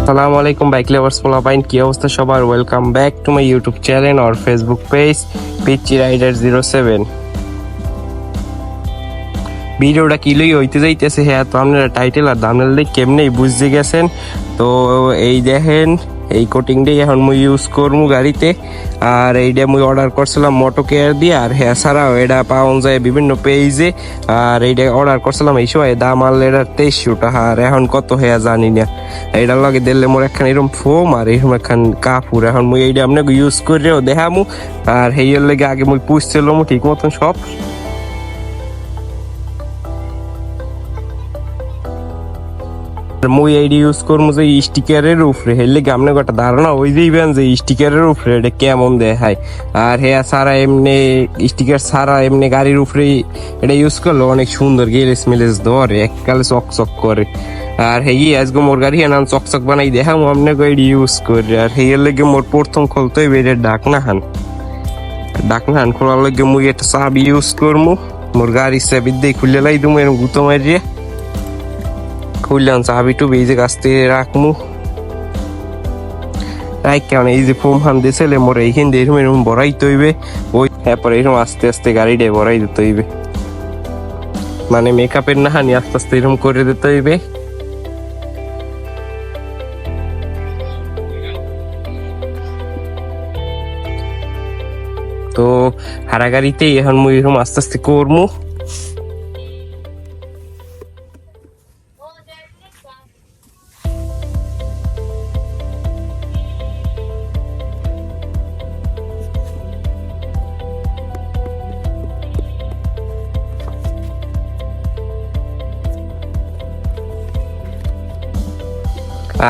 আসসালামু আলাইকুম bike lovers পোলাপাইন, কি অবস্থা সবার? Welcome back to my YouTube channel আর ফেসবুক পেজ পিচি রাইডার 07। ভিডিওটা কি লই হইতে যাইতেছে হ্যাঁ, তো আপনারা টাইটেল আর থাম্বনেল দেখে কেমনেই বুঝতে গেছেন। তো এই দেখেন, এই কোটিংটাই এখন মুই ইউজ করবো গাড়িতে। আর এইটা মুই অর্ডার করছিলাম মোটো কেয়ার দিয়ে, আর হ্যাঁ ছাড়াও এটা পাওয়া যায় বিভিন্ন পেজে। আর এইটা অর্ডার করছিলাম এই সময়, দাম আনলে এটা 2300 টাকা, আর এখন কত হ্যাঁ জানি না। এইটার লগে দিলে মোর একখান এরকম ফোম আর এরকম একখান কাপড়। এখন মুই এইটা আপনাকে ইউজ করেও দেখামু। আর হেইয়ের লেগে আগে মুই পুষছিলাম ঠিক মতন সব। মুই এইটা ইউজ করবো যে স্টিকারের উপরে, হেলে আপনি একটা ধারণা ওই দিবেন যে স্টিকারের উপরে এটা কেমন দেখায়। আর হ্যাঁ ছাড়া এমনি স্টিকার ছাড়া এমনি গাড়ির উপরে এটা ইউজ করলে অনেক সুন্দর গেলেস মেলেস ধরে, এককালে চকচক করে। আর হেই আজকে মোর গাড়ি এনাম চকচক বানাই দেখাম আপনাকে এইটা ইউজ করি। আর হেয়ের লেগে মোর প্রথম খুলতে হইবে এটা ঢাকনা হান খোলার লগে মুই একটা চাবি ইউজ করবো। মোর গাড়ির চাবি দিয়ে খুলে লাই দেবো এরকম গুঁতো মারিয়ে। খুললাম চাবি টু এই যে গাছ থেকে রাখমু কেমন এই যে ফোম হান দিয়েছিল মোর এইখান দিয়ে এরকম এরকম বড়াইতে হইবে। ওই তারপরে এরকম আস্তে আস্তে গাড়িটা বড়াই দিতে হইবে, মানে মেকআপের না হানি আস্তে আস্তে এরকম করে দিতে হইবে। তো হারা গাড়িতেই এখন মুই এরকম আস্তে আস্তে করবো।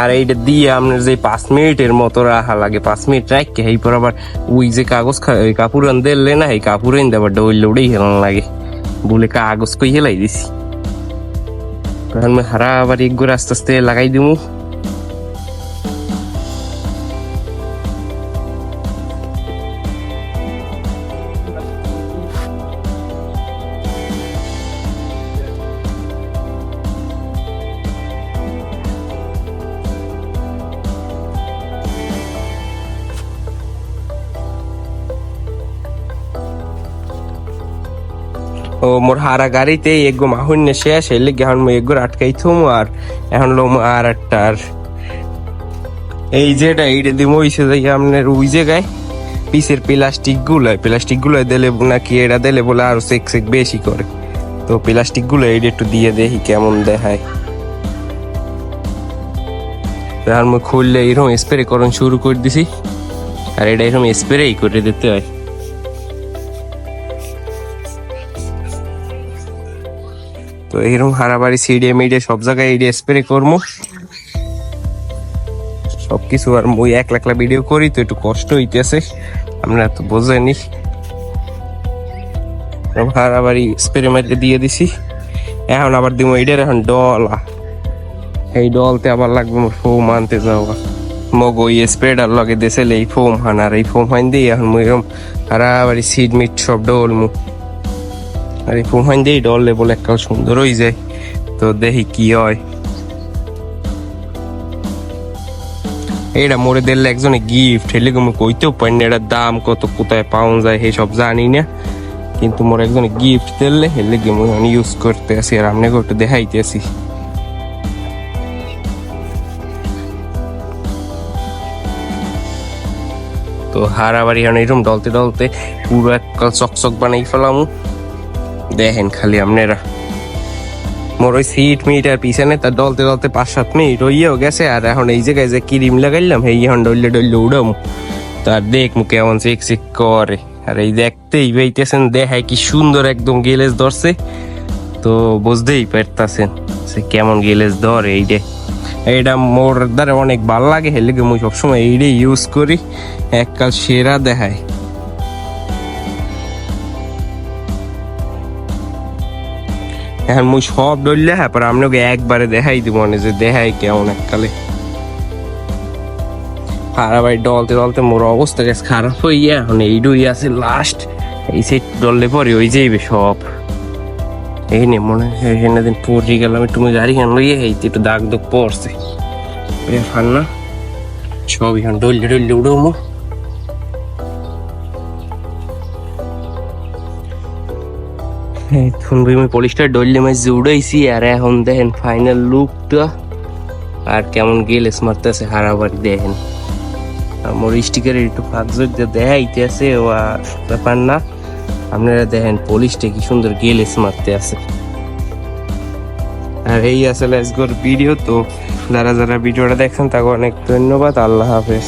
আর এইটা দিয়ে আপনার যে 5 মিনিটের মতো রাখা লাগে, 5 মিনিট রাখকে এই পর আবার ওই যে কাগজ কাপড় দিলে না, এই কাপড় এনে আবার ডইলে উড়েই হেলান লাগে বলে কাগজ কই হেলাই দিছি। তখন আমি হারা আবার এক করে আস্তে আস্তে লাগাই দিমু। ও মোর হারা গাড়িতে এগো মাহুন শেষ এলে এখন মুই এগো আটকাই থুম। আর এখন লোম আর একটা আর এই যেটা এইটা দিব হইছে যাই আপনার ওই জায়গায় পিসের প্লাস্টিক গুলো দিলে নাকি এটা দিলে বলে আরো চেক বেশি করে। তো প্লাস্টিক গুলো এইটা একটু দিয়ে দেখি কেমন দেখায়। আর মুই খুললে এরকম স্প্রে করন শুরু করে দিছি, আর এটা এরকম স্প্রেই করে দিতে হয়। তো এরকম হারাবাড়ি সিডে মিডে সব জায়গায় এই স্প্রে করবো সবকিছু। আর মুই একলা ভিডিও করি তো একটু কষ্ট হইতেছে, আপনারা তো বোঝেনি। হারাবাড়ি স্প্রে মাইরে দিয়ে দিছি। এখন আবার দিব এইটার এখন ডলা, এই ডলতে আবার লাগবে ফোম আনতে যাওয়া। মগ ওই স্প্রেটার লগে দিয়েছিল এই ফোম হান, আর এই ফোম হান দিয়ে এখন মুই এরকম হারাবাড়ি সিড মিট সব ডলমু। আর এই ফোম হান দিয়ে ডললে বলে একটা সুন্দর হয়ে যায়। তো দেখি কি হয়। এটা মোরে দিলে একজনে গিফট হেলে আমি কইতেও পারি না এটার দাম কত, কোথায় পাওয়া যায় সেই সব জানি না। কিন্তু মোর একজনে গিফট দিলে হেলে আমি ইউজ করতে আসি, আর আপনাকে একটু দেখাইতে আসি। তো হারাবাড়ি এখন এরকম ডলতে ডলতে পুরো এককাল চকচক বানাই ফেলাম। দেখেন খালি আপনারা মোর ওই সিট মিটার পিছনে তার ডলতে ডলতে 5-7 মিনিট হইয়াও গেছে। আর এখন এই জায়গায় যে ক্রিম লাগাইলাম এই এখন ডললে উড়াম। তার দেখমু কেমন চেক করে। আর এই দেখতেই পাইতেছেন দেখায় কি সুন্দর একদম গেলেজ ধরছে। তো বুঝতেই পারতেছেন সে কেমন গেলেজ ধরে। এইটা মোর দ্বারা অনেক ভালো লাগে, হেলে মুই সবসময় এইটাই ইউজ করি, এককাল সেরা দেখায়। এখন মুই সব ডললে হ্যাঁ পর আপনাকে একবারে দেখাই দিব মনে যে দেখাই কেমন এককালে। হারাবাড়ি ডলতে ডলতে মোর অবস্থা গেছে খারাপ হইয়া, এখন এইটুই আছে লাস্ট। এই সাইড ডললে পরে হয়ে যাইবে সব। এই নে মনে হয় দিন পড়ে গেলাম একটু গাড়ি কেন লইয়ে একটু দাগ পড়ছে। ব্যাপার না, সব এখন ডললে ডললে উড়বো। আমি পলিশটা ডললে মাঝে উড়াইছি, আর এখন দেখেন ফাইনাল লুকটা আর কেমন গেলেস মারতেছে হারাবাড়ি। দেখেন আমার স্টিকারের একটু ফাঁক দেখাইতে আছে, ও ব্যাপার না। আপনারা দেখেন পলিশটা কি সুন্দর গেলেস মারতে আছে। আর এই আসলে আজকের ভিডিও। তো যারা যারা ভিডিওটা দেখেন তাকে অনেক ধন্যবাদ। আল্লাহ হাফেজ।